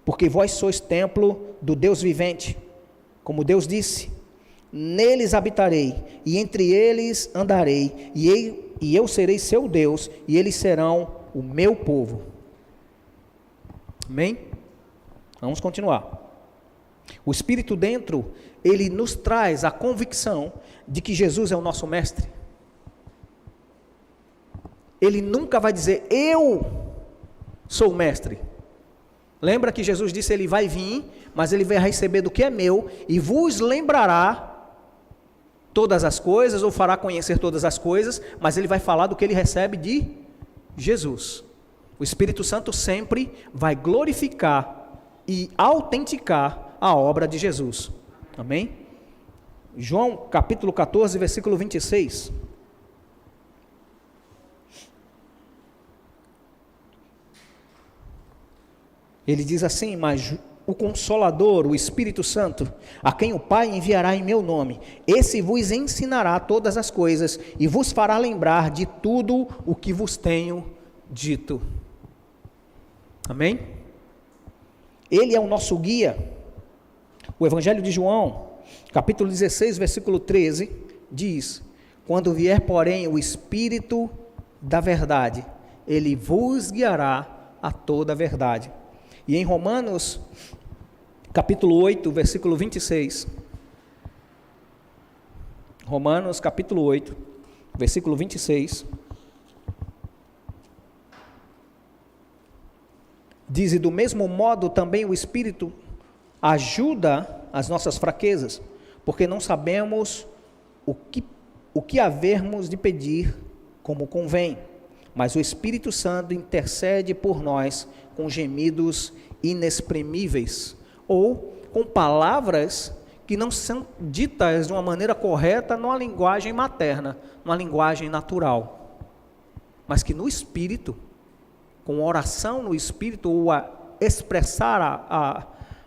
Porque vós sois templo do Deus vivente. Como Deus disse, neles habitarei, e entre eles andarei, e eu serei seu Deus, e eles serão o meu povo. Amém? Vamos continuar. O Espírito dentro, ele nos traz a convicção de que Jesus é o nosso mestre. Ele nunca vai dizer, eu sou o mestre. Lembra que Jesus disse, ele vai vir, mas ele vai receber do que é meu, e vos lembrará todas as coisas, ou fará conhecer todas as coisas, mas ele vai falar do que ele recebe de Jesus. O Espírito Santo sempre vai glorificar e autenticar a obra de Jesus. Amém? João capítulo 14, versículo 26. Ele diz assim, mas o Consolador, o Espírito Santo, a quem o Pai enviará em meu nome, esse vos ensinará todas as coisas e vos fará lembrar de tudo o que vos tenho dito. Amém? Ele é o nosso guia. O Evangelho de João, capítulo 16, versículo 13, diz, quando vier, porém, o Espírito da verdade, ele vos guiará a toda a verdade. E em Romanos, capítulo 8, versículo 26, Romanos, capítulo 8, versículo 26, diz, e do mesmo modo também o Espírito ajuda as nossas fraquezas, porque não sabemos o que havermos de pedir como convém, mas o Espírito Santo intercede por nós com gemidos inexprimíveis, ou com palavras que não são ditas de uma maneira correta numa linguagem materna, numa linguagem natural, mas que no Espírito, com oração no Espírito, ou a expressar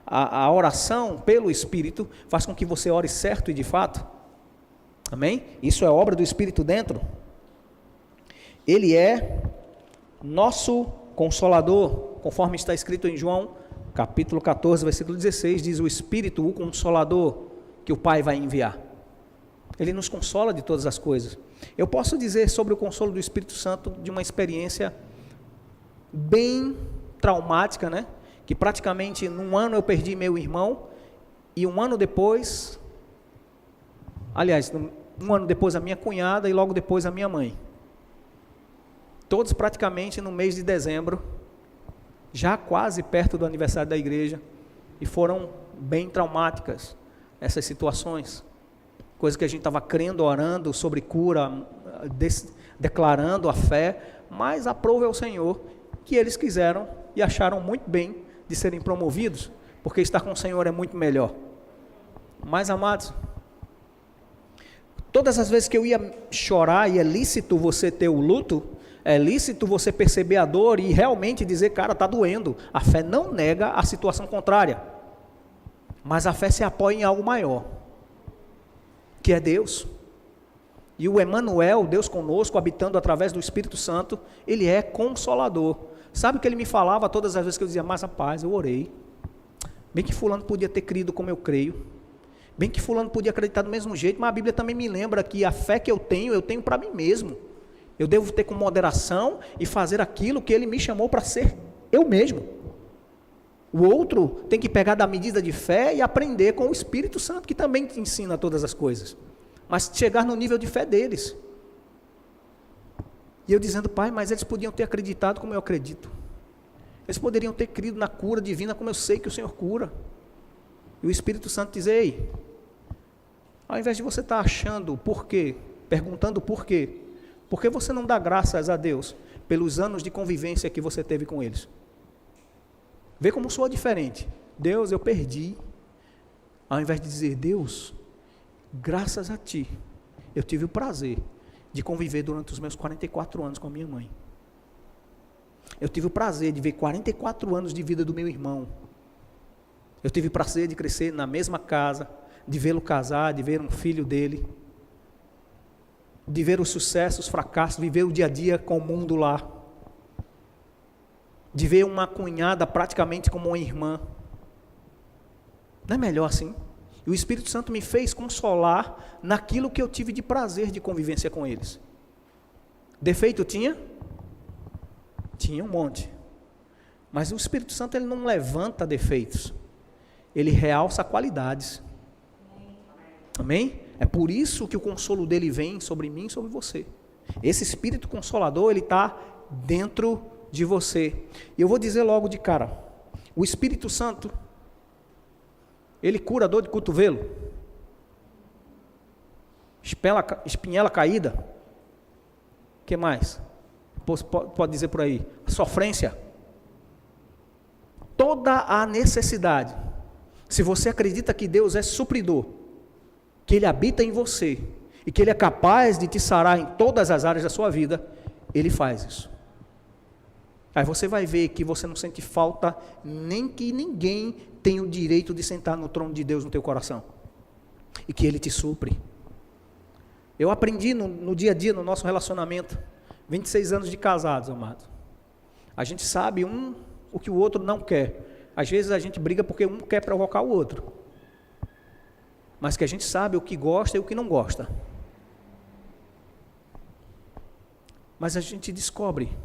a oração pelo Espírito, faz com que você ore certo e de fato. Amém? Isso é obra do Espírito dentro. Ele é nosso Consolador, conforme está escrito em João, capítulo 14, versículo 16, diz o Espírito, o Consolador, que o Pai vai enviar. Ele nos consola de todas as coisas. Eu posso dizer sobre o consolo do Espírito Santo de uma experiência bem traumática, né? Que praticamente num ano eu perdi meu irmão, e um ano depois, aliás, um ano depois a minha cunhada e logo depois a minha mãe. Todos praticamente no mês de dezembro, já quase perto do aniversário da igreja, e foram bem traumáticas essas situações. Coisa que a gente estava crendo, orando sobre cura, declarando a fé, mas aprove ao Senhor que eles quiseram e acharam muito bem de serem promovidos, porque estar com o Senhor é muito melhor. Mas, amados, todas as vezes que eu ia chorar, e é lícito você ter o luto, é lícito você perceber a dor e realmente dizer, cara, está doendo. A fé não nega a situação contrária, mas a fé se apoia em algo maior, que é Deus. E o Emanuel, Deus conosco, habitando através do Espírito Santo, ele é consolador. Sabe o que ele me falava todas as vezes que eu dizia, mas rapaz, eu orei, bem que fulano podia ter crido como eu creio, bem que fulano podia acreditar do mesmo jeito, mas a Bíblia também me lembra que a fé que eu tenho para mim mesmo. Eu devo ter com moderação e fazer aquilo que ele me chamou para ser eu mesmo. O outro tem que pegar da medida de fé e aprender com o Espírito Santo, que também te ensina todas as coisas, mas chegar no nível de fé deles. E eu dizendo, pai, mas eles podiam ter acreditado como eu acredito. Eles poderiam ter crido na cura divina como eu sei que o Senhor cura. E o Espírito Santo diz, ei, ao invés de você estar achando por quê, perguntando por quê, por que você não dá graças a Deus pelos anos de convivência que você teve com eles? Vê como soa diferente. Deus, eu perdi. Ao invés de dizer, Deus, graças a Ti, eu tive o prazer de conviver durante os meus 44 anos com a minha mãe. Eu tive o prazer de ver 44 anos de vida do meu irmão. Eu tive o prazer de crescer na mesma casa, de vê-lo casar, de ver um filho dele, de ver os sucessos, os fracassos, viver o dia a dia com o mundo lá, de ver uma cunhada praticamente como uma irmã. Não é melhor assim? E o Espírito Santo me fez consolar naquilo que eu tive de prazer de convivência com eles. Defeito tinha? Tinha um monte. Mas o Espírito Santo, ele não levanta defeitos, ele realça qualidades. Amém? É por isso que o consolo dele vem sobre mim e sobre você. Esse Espírito Consolador, ele está dentro de você. E eu vou dizer logo de cara, o Espírito Santo, ele cura dor de cotovelo, espinhela caída, o que mais? Pode dizer por aí, sofrência, toda a necessidade. Se você acredita que Deus é supridor, que Ele habita em você, e que Ele é capaz de te sarar em todas as áreas da sua vida, Ele faz isso. Aí você vai ver que você não sente falta, nem que ninguém tem o direito de sentar no trono de Deus no teu coração, e que Ele te supre. Eu aprendi no dia a dia, no nosso relacionamento, 26 anos de casados, amado. A gente sabe o que o outro não quer. Às vezes a gente briga porque um quer provocar o outro, mas que a gente sabe o que gosta e o que não gosta. Mas a gente descobre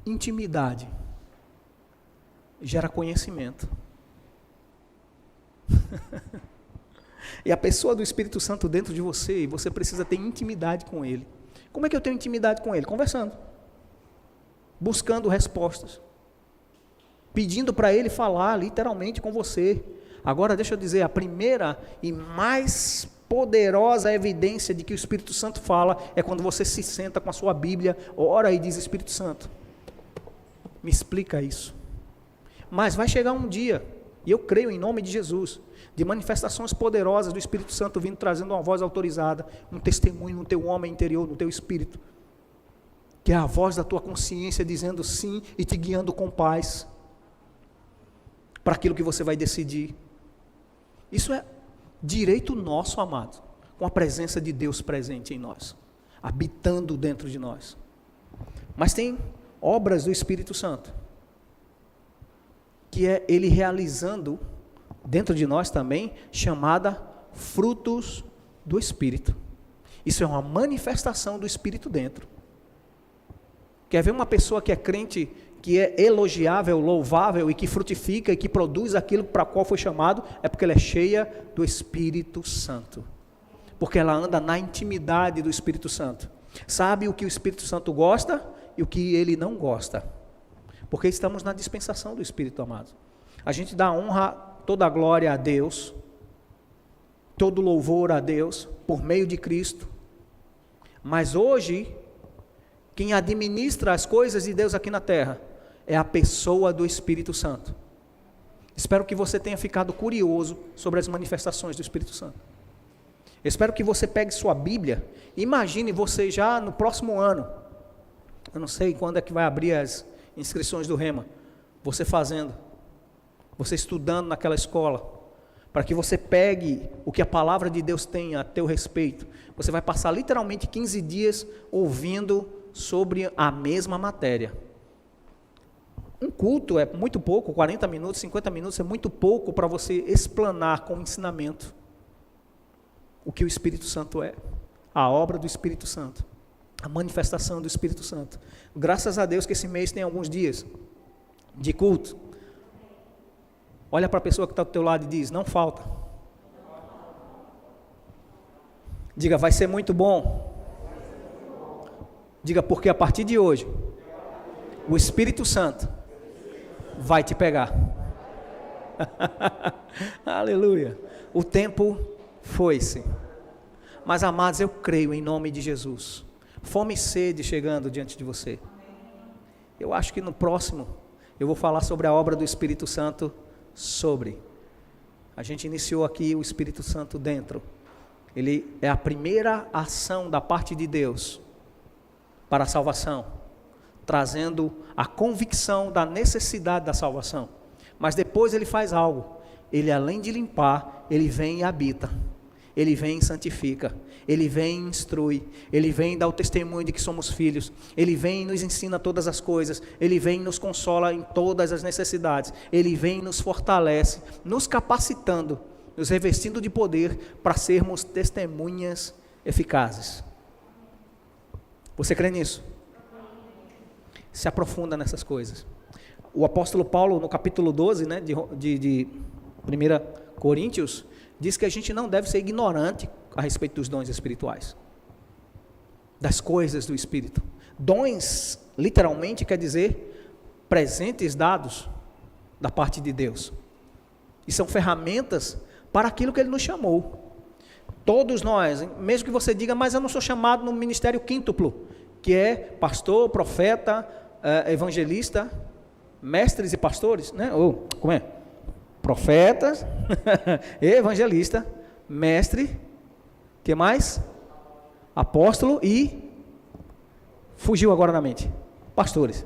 intimidade gera conhecimento. E a pessoa do Espírito Santo dentro de você, e você precisa ter intimidade com Ele. Como é que eu tenho intimidade com Ele? Conversando, buscando respostas, pedindo para Ele falar literalmente com você. Agora deixa eu dizer, a primeira e mais poderosa evidência de que o Espírito Santo fala é quando você se senta com a sua Bíblia, ora e diz, Espírito Santo, me explica isso. Mas vai chegar um dia, e eu creio em nome de Jesus, de manifestações poderosas do Espírito Santo vindo trazendo uma voz autorizada, um testemunho no teu homem interior, no teu espírito, que é a voz da tua consciência dizendo sim e te guiando com paz para aquilo que você vai decidir. Isso é direito nosso, amado, com a presença de Deus presente em nós, habitando dentro de nós. Mas tem obras do Espírito Santo, que é Ele realizando dentro de nós também, chamada frutos do Espírito. Isso é uma manifestação do Espírito dentro. Quer ver uma pessoa que é crente, que é elogiável, louvável e que frutifica e que produz aquilo para qual foi chamado? É porque ela é cheia do Espírito Santo. Porque ela anda na intimidade do Espírito Santo. Sabe o que o Espírito Santo gosta e o que ele não gosta. Porque estamos na dispensação do Espírito, amado. A gente dá honra, toda a glória a Deus, todo louvor a Deus, por meio de Cristo. Mas hoje, quem administra as coisas de Deus aqui na terra é a pessoa do Espírito Santo. Espero que você tenha ficado curioso sobre as manifestações do Espírito Santo. Espero que você pegue sua Bíblia. Imagine você já no próximo ano. Eu não sei quando é que vai abrir as inscrições do Rema. Você fazendo. Você estudando naquela escola. Para que você pegue o que a palavra de Deus tem a teu respeito. Você vai passar literalmente 15 dias ouvindo sobre a mesma matéria. Um culto é muito pouco, 40 minutos, 50 minutos é muito pouco para você explanar com ensinamento o que o Espírito Santo é, a obra do Espírito Santo, a manifestação do Espírito Santo. Graças a Deus que esse mês tem alguns dias de culto. Olha para a pessoa que está do teu lado e diz, não falta. Diga, vai ser muito bom. Diga, porque a partir de hoje, o Espírito Santo vai te pegar. Aleluia. O tempo foi-se. Mas, amados, eu creio em nome de Jesus. Fome e sede chegando diante de você. Eu acho que no próximo, eu vou falar sobre a obra do Espírito Santo. A gente iniciou aqui o Espírito Santo dentro. Ele é a primeira ação da parte de Deus para a salvação, trazendo a convicção da necessidade da salvação. Mas depois ele faz algo. Ele, além de limpar, ele vem e habita. Ele vem e santifica. Ele vem e instrui. Ele vem e dá o testemunho de que somos filhos. Ele vem e nos ensina todas as coisas. Ele vem e nos consola em todas as necessidades. Ele vem e nos fortalece, nos capacitando, nos revestindo de poder para sermos testemunhas eficazes. Você crê nisso? Se aprofunda nessas coisas. O apóstolo Paulo, no capítulo 12, né, de 1 Coríntios, diz que a gente não deve ser ignorante a respeito dos dons espirituais, das coisas do Espírito. Dons, literalmente, quer dizer presentes dados da parte de Deus. E são ferramentas para aquilo que Ele nos chamou. Todos nós, mesmo que você diga, mas eu não sou chamado no ministério quíntuplo, que é pastor, profeta, evangelista, mestres e pastores, né? Ou, como é? Profetas, evangelista, mestre, que mais? Apóstolo e, fugiu agora na mente, pastores.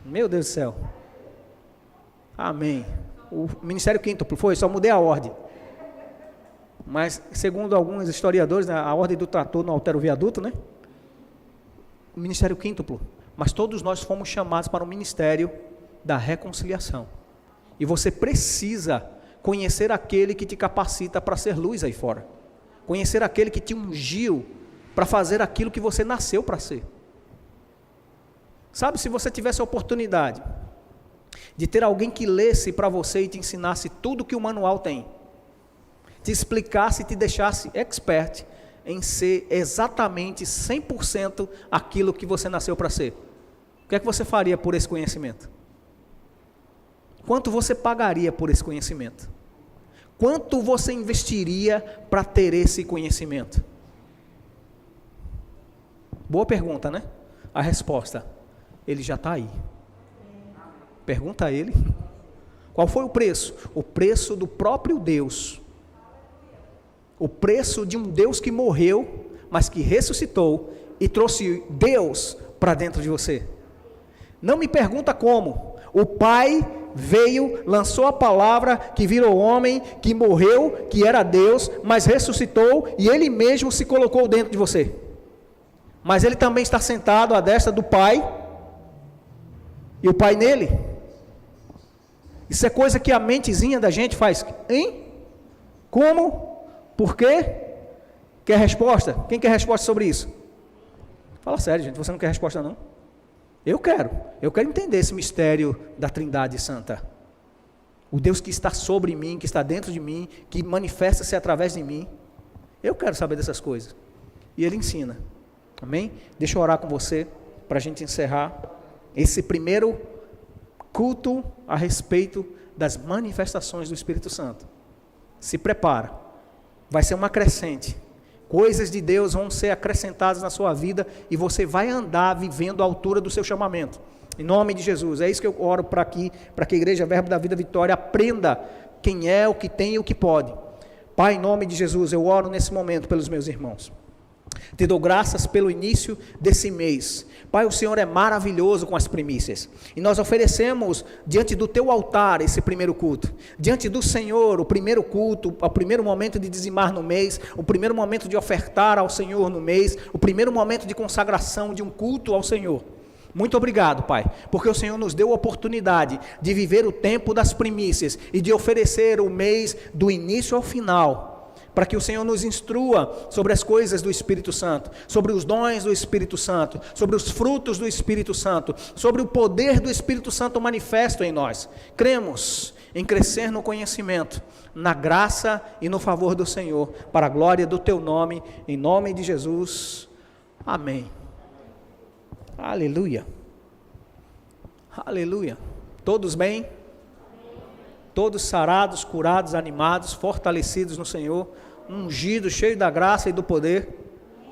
Meu Deus do céu. Amém. O ministério quíntuplo foi, só mudei a ordem. Mas, segundo alguns historiadores, né, a ordem do trator não altera o viaduto, né? O ministério quíntuplo. Mas todos nós fomos chamados para o ministério da reconciliação. E você precisa conhecer aquele que te capacita para ser luz aí fora. Conhecer aquele que te ungiu para fazer aquilo que você nasceu para ser. Sabe, se você tivesse a oportunidade de ter alguém que lesse para você e te ensinasse tudo que o manual tem, te explicasse e te deixasse expert em ser exatamente 100% aquilo que você nasceu para ser, o que é que você faria por esse conhecimento? Quanto você pagaria por esse conhecimento? Quanto você investiria para ter esse conhecimento? Boa pergunta, né? A resposta, ele já está aí. Pergunta a ele. Qual foi o preço? O preço do próprio Deus. O preço de um Deus que morreu, mas que ressuscitou e trouxe Deus para dentro de você. Não me pergunta como. O Pai veio, lançou a palavra, que virou homem, que morreu, que era Deus, mas ressuscitou e Ele mesmo se colocou dentro de você. Mas Ele também está sentado à destra do Pai e o Pai nele. Isso é coisa que a mentezinha da gente faz. Hein? Como? Por quê? Quer resposta? Quem quer resposta sobre isso? Fala sério, gente, você não quer resposta não? Eu quero entender esse mistério da Trindade Santa. O Deus que está sobre mim, que está dentro de mim, que manifesta-se através de mim. Eu quero saber dessas coisas. E Ele ensina. Amém? Deixa eu orar com você, para a gente encerrar esse primeiro culto a respeito das manifestações do Espírito Santo. Se prepara. Vai ser uma crescente. Coisas de Deus vão ser acrescentadas na sua vida e você vai andar vivendo à altura do seu chamamento. Em nome de Jesus. É isso que eu oro para aqui, para que a Igreja Verbo da Vida Vitória aprenda quem é, o que tem e o que pode. Pai, em nome de Jesus, eu oro nesse momento pelos meus irmãos. Te dou graças pelo início desse mês. Pai, o Senhor é maravilhoso com as primícias. E nós oferecemos diante do teu altar esse primeiro culto. Diante do Senhor, o primeiro culto, o primeiro momento de dizimar no mês, o primeiro momento de ofertar ao Senhor no mês, o primeiro momento de consagração de um culto ao Senhor. Muito obrigado, Pai, porque o Senhor nos deu a oportunidade de viver o tempo das primícias e de oferecer o mês do início ao final, para que o Senhor nos instrua sobre as coisas do Espírito Santo, sobre os dons do Espírito Santo, sobre os frutos do Espírito Santo, sobre o poder do Espírito Santo manifesto em nós. Cremos em crescer no conhecimento, na graça e no favor do Senhor, para a glória do teu nome, em nome de Jesus. Amém. Aleluia. Aleluia. Todos bem? Todos sarados, curados, animados, fortalecidos no Senhor, ungidos, cheios da graça e do poder,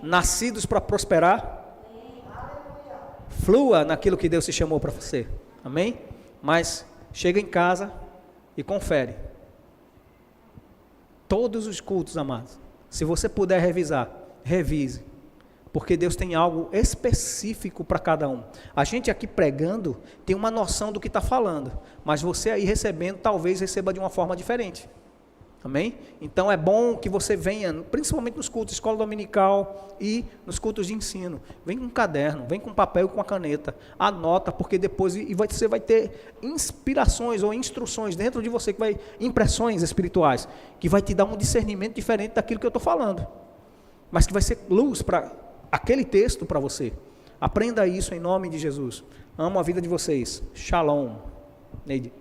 nascidos para prosperar. Flua naquilo que Deus te chamou para você. Amém? Mas chega em casa e confere. Todos os cultos, amados. Se você puder revisar, revise. Porque Deus tem algo específico para cada um. A gente aqui pregando tem uma noção do que está falando, mas você aí recebendo, talvez receba de uma forma diferente. Amém? Então é bom que você venha, principalmente nos cultos, escola dominical e nos cultos de ensino. Vem com um caderno, vem com papel e com a caneta. Anota, porque depois você vai ter inspirações ou instruções dentro de você, impressões espirituais, que vai te dar um discernimento diferente daquilo que eu estou falando. Mas que vai ser luz para aquele texto para você. Aprenda isso em nome de Jesus. Amo a vida de vocês. Shalom. Neide.